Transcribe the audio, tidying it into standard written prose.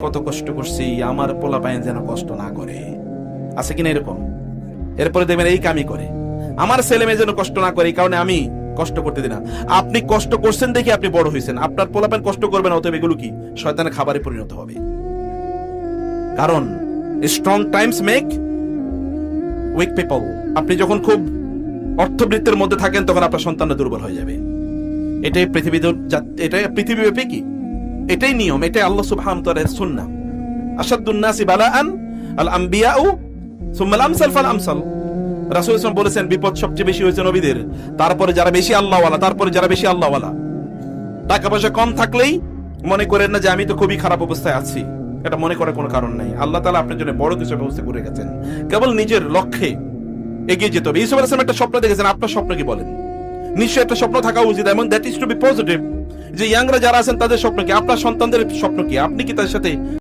কত কষ্ট করছি, আমার পোলাপাইন যেন কষ্ট না করে। আছে কিনা এরকম? এরপরে দেখবেন এই কামই করে, আমার ছেলে মেয়ে যেন কষ্ট না করে, এই কারণে আমি কষ্ট করতে দিই না। আপনি কষ্ট করছেন দেখে আপনি বড় হয়েছেন, আপনার পোলাপাইন কষ্ট করবে না, অতএব এগুলো কি শয়তানের খাবারে পরিণত হবে। কারণ strong times make weak people. আপনি যখন খুব অর্থবৃত্তের মধ্যে থাকেন তখন আপনার সন্তানরা দুর্বল হয়ে যাবে। এটাই পৃথিবীব্যাপী কি, এটাই নিয়ম, এটাই আল্লাহ সুবহানাহু ওয়া তাআলার সুন্নাহ। আশাদ্দুন নাসি বালাআন আল আমবিয়াউ সুম্মাল আমসাল ফাল আমসাল। রাসূল সাল্লাল্লাহু আলাইহি ওয়াসাল্লাম বলেছেন, বিপদ সবচেয়ে বেশি হয়েছে নবীদের, তারপরে যারা বেশি আল্লাহওয়ালা, তারপরে যারা বেশি আল্লাহওয়ালা। টাকা পয়সা কম থাকলেই মনে করেন না যে আমি তো খুবই খারাপ অবস্থায় আছি, এটা মনে করার কোনো কারণ নাই। আল্লাহ তাআলা আপনার জন্য বড় কিছু ব্যবস্থা করে গেছেন, কেবল নিজের লক্ষ্যে এগিয়ে যেতে হবে। ইউসুফ আলাইহিস সালাম একটা স্বপ্ন দেখেছেন, আপনার স্বপ্ন কি বলেন? নিশ্চয়ই একটা স্বপ্ন থাকা উচিত, এবং that is to be positive. যে ইয়াংরা যারা আছেন তাদের স্বপ্ন কি, আপনার সন্তানদের স্বপ্ন কি, আপনি কি তাদের সাথে